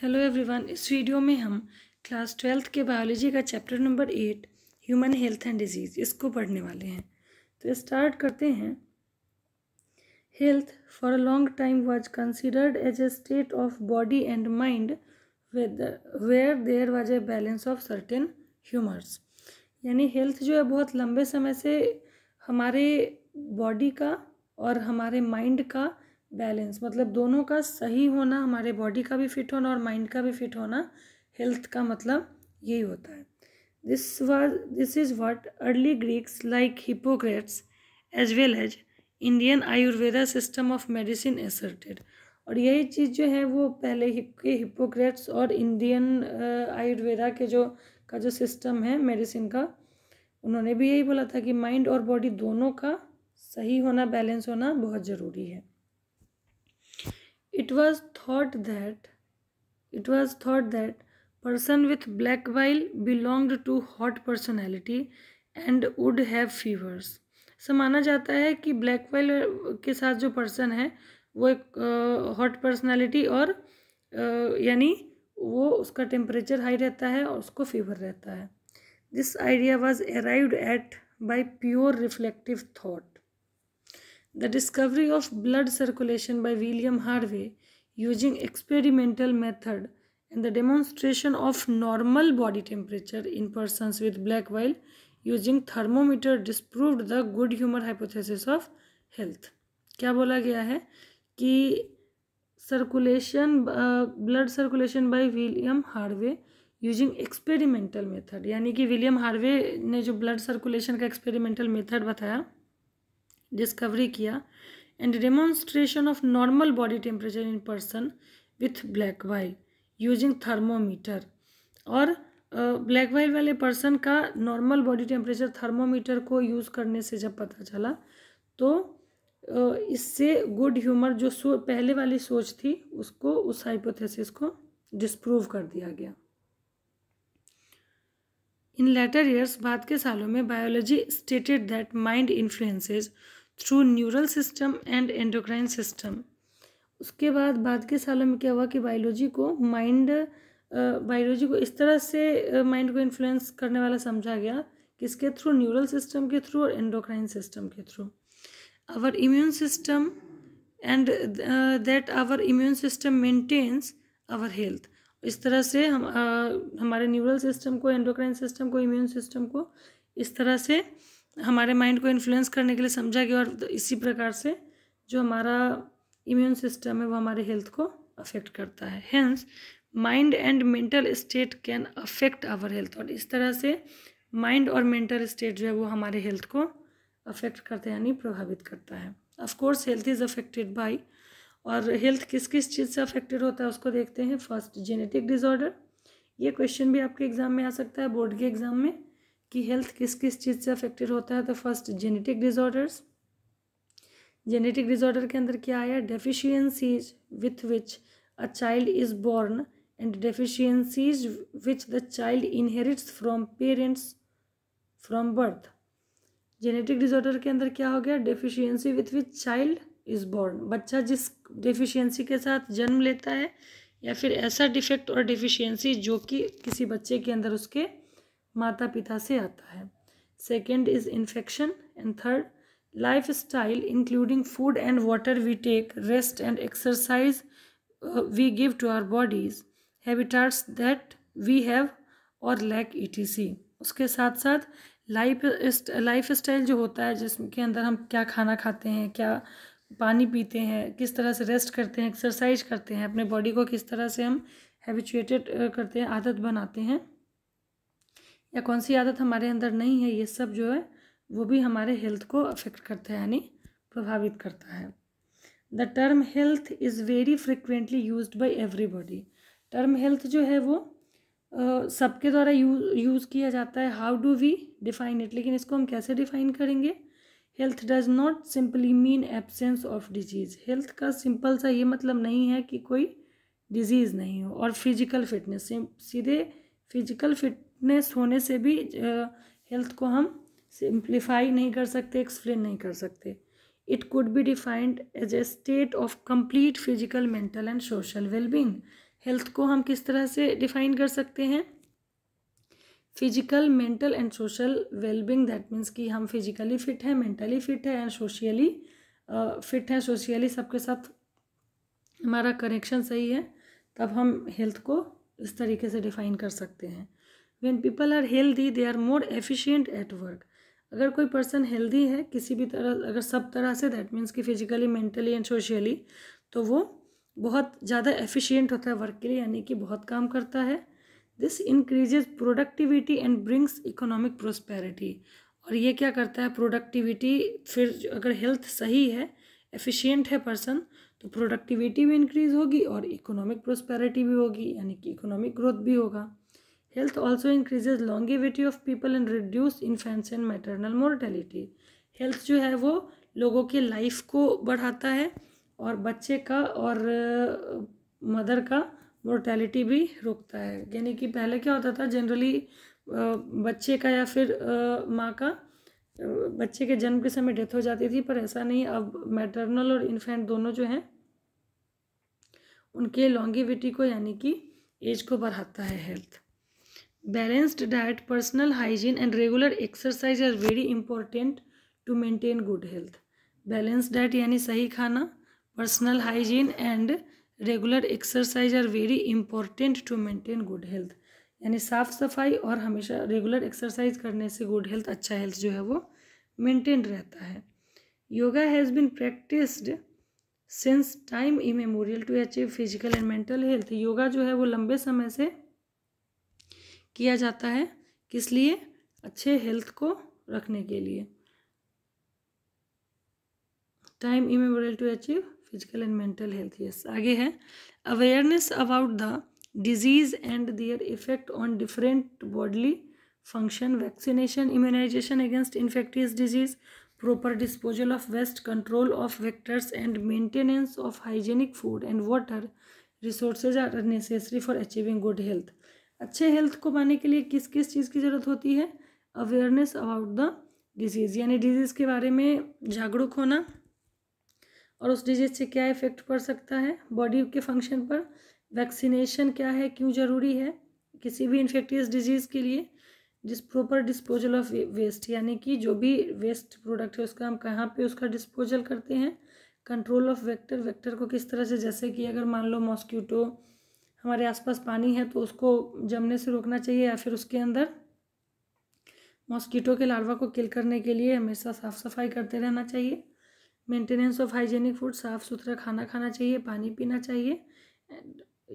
Hello everyone, इस video में हम क्लास 12th के बायोलॉजी का chapter number 8 human health and disease इसको पढ़ने वाले हैं। तो स्टार्ट करते हैं। Health for a long time was considered as a state of body and mind where there was a balance of certain humours. यानी हेल्थ जो है बहुत लंबे समय से हमारे बॉडी का और हमारे माइंड का बैलेंस, मतलब दोनों का सही होना, हमारे बॉडी का भी फिट होना और माइंड का भी फिट होना, हेल्थ का मतलब यही होता है। This is what early Greeks like Hippocrates as well as Indian Ayurveda system of medicine asserted. और यही चीज़ जो है वो पहले के हिपोक्रेट्स और इंडियन आयुर्वेदा के जो सिस्टम है मेडिसिन का, उन्होंने भी यही बोला था कि माइंड और बॉडी दोनों का सही होना, बैलेंस होना बहुत ज़रूरी है। It was thought that person with black bile belonged to hot personality and would have fevers। ऐसा माना जाता है कि ब्लैक बाइल के साथ जो पर्सन है वो एक हॉट पर्सनालिटी और यानी वो उसका टेम्परेचर हाई रहता है और उसको फीवर रहता है। This idea was arrived at by pure reflective thought. The discovery of blood circulation by William Harvey using experimental method and the demonstration of normal body temperature in persons with black bile using thermometer disproved the good humor hypothesis of health। क्या बोला गया है कि blood circulation by William Harvey using experimental method, यानी कि William Harvey ने जो blood circulation का एक्सपेरिमेंटल मेथड बताया, डिस्कवरी किया, and demonstration of normal body temperature in person with black bile using thermometer. और ब्लैक बाइल वाले पर्सन का नॉर्मल बॉडी टेम्परेचर थर्मोमीटर को यूज़ करने से जब पता चला तो इससे गुड ह्यूमर जो पहले वाली सोच थी उसको, उस हाइपोथेसिस को डिस्प्रूव कर दिया गया। इन लेटर ईयर्स, बाद के सालों में, biology stated that mind influences through neural system and endocrine system. उसके बाद के सालों में क्या हुआ कि बायोलॉजी को इस तरह से माइंड को इन्फ्लुएंस करने वाला समझा गया, किसके थ्रू? न्यूरल सिस्टम के थ्रू और एंडोक्राइन सिस्टम के through. Our immune system and that our immune system maintains our health. इस तरह से हमारे न्यूरल सिस्टम को, एंडोक्राइन सिस्टम को, इम्यून सिस्टम को इस तरह से हमारे माइंड को इन्फ्लुएंस करने के लिए समझा गया, और इसी प्रकार से जो हमारा इम्यून सिस्टम है वो हमारे हेल्थ को अफेक्ट करता है। Hence mind and mental state can affect our health. और इस तरह से माइंड और मेंटल स्टेट जो है वो हमारे हेल्थ को अफेक्ट करते हैं, यानी प्रभावित करता है। Of course health is affected by, और हेल्थ किस किस चीज़ से अफेक्टेड होता है उसको देखते हैं। First, genetic disorder. ये क्वेश्चन भी आपके एग्जाम में आ सकता है, बोर्ड के एग्जाम में, कि हेल्थ किस किस चीज़ से अफेक्टेड होता है। तो first, genetic disorders. Genetic disorder के अंदर क्या आया? Deficiencies with which a child is born and deficiencies which the child inherits from parents from birth. Genetic disorder के अंदर क्या हो गया? Deficiency with which child is born. बच्चा जिस डेफिशिएंसी के साथ जन्म लेता है, या फिर ऐसा डिफेक्ट और डेफिशिएंसी जो कि किसी बच्चे के अंदर उसके माता पिता से आता है। Second is infection, and third life style including food and water we take, rest and exercise we give to our bodies, habitats that we have और लैक ETC। उसके साथ साथ लाइफ स्टाइल जो होता है, जिसके अंदर हम क्या खाना खाते हैं, क्या पानी पीते हैं, किस तरह से रेस्ट करते हैं, एक्सरसाइज करते हैं, अपने बॉडी को किस तरह से हम हैबिचुएटेड करते हैं, आदत बनाते हैं, या कौन सी आदत हमारे अंदर नहीं है, ये सब जो है वो भी हमारे हेल्थ को अफेक्ट करता है, यानी प्रभावित करता है। The term health is very frequently used by everybody. Term health जो है वो सबके द्वारा यूज़ किया जाता है। How do we define it? लेकिन इसको हम कैसे डिफाइन करेंगे? Health does not simply mean absence of disease. Health का सिंपल सा ये मतलब नहीं है कि कोई डिजीज़ नहीं हो। और फिजिकल फिटनेस, सीधे फिजिकल फिटनेस होने से भी हेल्थ को हम सिंप्लीफाई नहीं कर सकते, एक्सप्लेन नहीं कर सकते। It could be defined as a state of complete physical, mental and social well-being। Health को हम किस तरह से डिफाइन कर सकते हैं? Physical, mental and social wellbeing, that means कि हम फिजिकली फिट हैं, मेंटली फिट है एंड सोशियली फिट हैं, सोशियली सबके साथ हमारा कनेक्शन सही है, तब हम हेल्थ को इस तरीके से डिफाइन कर सकते हैं। When people are healthy they are more efficient at work. अगर कोई पर्सन हेल्दी है किसी भी तरह, अगर सब तरह से, दैट मीन्स कि फिजिकली, मेंटली एंड सोशियली, तो वो बहुत ज़्यादा एफिशिएंट होता है वर्क के लिए, यानी कि बहुत काम करता है। This increases productivity and brings economic prosperity. और ये क्या करता है? प्रोडक्टिविटी, फिर अगर हेल्थ सही है, एफिशिएंट है पर्सन, तो प्रोडक्टिविटी भी इंक्रीज होगी और इकोनॉमिक प्रोस्पेरिटी भी होगी, यानी कि इकोनॉमिक ग्रोथ भी होगा। Health also increases longevity of people and reduce infants and maternal mortality. Health जो है वो लोगों की लाइफ को बढ़ाता है और बच्चे का और मदर का मोर्टेलिटी भी रोकता है। यानी कि पहले क्या होता था, जनरली बच्चे का या फिर माँ का बच्चे के जन्म के समय डेथ हो जाती थी, पर ऐसा नहीं, अब मैटरनल और इन्फेंट दोनों जो हैं उनके लॉन्गेविटी को, यानी कि एज को बढ़ाता है health. Balanced diet, personal hygiene and regular exercise are very important to maintain good health. Balanced diet यानी सही खाना, personal hygiene and regular exercise are very important to maintain good health. यानी साफ सफाई और हमेशा रेगुलर एक्सरसाइज करने से गुड हेल्थ, अच्छा हेल्थ जो है वो मेंटेन रहता है। Yoga has been practised since time immemorial to achieve physical and mental health. Yoga जो है वो लंबे समय से किया जाता है, किस लिए? अच्छे हेल्थ को रखने के लिए। Time immemorial to achieve physical and mental health. Yes, आगे है awareness about the disease and their effect on different bodily function, vaccination, immunisation against infectious disease, proper disposal of waste, control of vectors and maintenance of hygienic food and water resources are necessary for achieving good health। अच्छे health को पाने के लिए किस किस चीज़ की ज़रूरत होती है? अवेयरनेस अबाउट द डिजीज़, यानी डिजीज़ के बारे में जागरूक होना और उस डिजीज़ से क्या इफेक्ट पड़ सकता है बॉडी के फंक्शन पर। वैक्सीनेशन क्या है, क्यों ज़रूरी है किसी भी इन्फेक्टियस डिजीज़ के लिए। प्रॉपर डिस्पोजल ऑफ वेस्ट, यानी कि जो भी वेस्ट प्रोडक्ट है उसका हम कहाँ पे उसका डिस्पोजल करते हैं। कंट्रोल ऑफ वेक्टर, वेक्टर को किस तरह से, जैसे कि अगर मान लो मॉस्किटो हमारे आसपास पानी है तो उसको जमने से रोकना चाहिए, या फिर उसके अंदर मॉस्किटो के लार्वा को किल करने के लिए हमेशा साफ़ सफाई करते रहना चाहिए। मेंटेनेंस ऑफ हाइजेनिक फूड, साफ़ सुथरा खाना खाना चाहिए, पानी पीना चाहिए।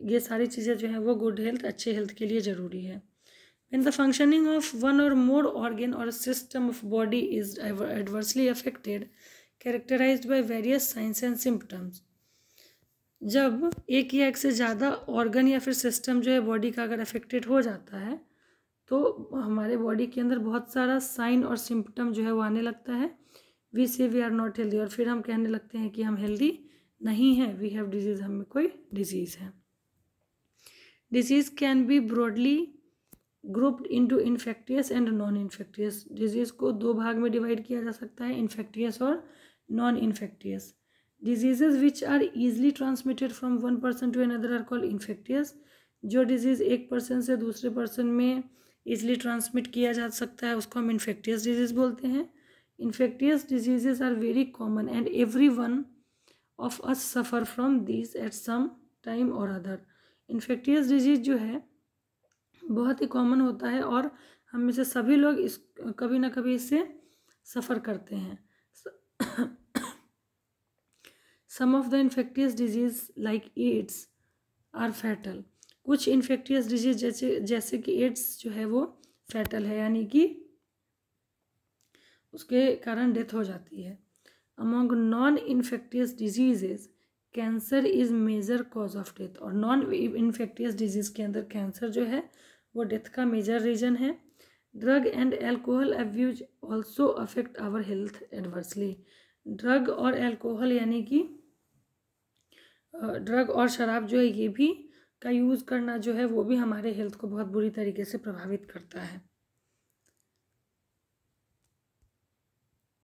ये सारी चीज़ें जो हैं वो गुड हेल्थ, अच्छे हेल्थ के लिए ज़रूरी है। When the functioning of one or more organ or system of body is adversely affected, characterized by various signs and symptoms, जब एक या एक से ज़्यादा ऑर्गन या फिर सिस्टम जो है बॉडी का अगर अफेक्टेड हो जाता है तो हमारे बॉडी के अंदर बहुत सारा साइन और सिम्टम जो है वो आने लगता है। वी से वी आर नॉट हेल्दी, और फिर हम कहने लगते हैं कि हम हेल्दी नहीं हैं, वी हैव डिजीज़, हमें कोई डिजीज़ है। Disease can be broadly grouped into infectious and non infectious. Disease को दो भाग में डिवाइड किया जा सकता है, इन्फेक्टियस और non infectious. Diseases which are easily transmitted from one person to another are called infectious. जो डिजीज़ एक पर्सन से दूसरे पर्सन में ईजिली ट्रांसमिट किया जा सकता है उसको हम इन्फेक्टियस डिजीज़ बोलते हैं। Infectious diseases are very common and every one of us suffer from these at some time or other. Infectious disease जो है बहुत ही कॉमन होता है और हम में से सभी लोग इस कभी ना कभी इससे सफ़र करते हैं। Some of the infectious disease like AIDS are fatal. कुछ इन्फेक्टियस डिजीज़ जैसे कि एड्स जो है वो फैटल है, यानी कि उसके कारण डेथ हो जाती है। Among non infectious diseases cancer is major cause of death. और नॉन इन्फेक्टियस डिजीज़ के अंदर कैंसर जो है वो डेथ का मेजर रीजन है। Drug and alcohol abuse also affect our health adversely. Drug और एल्कोहल यानी कि ड्रग और शराब जो है ये भी का यूज़ करना जो है वो भी हमारे हेल्थ को बहुत बुरी तरीके से प्रभावित करता है।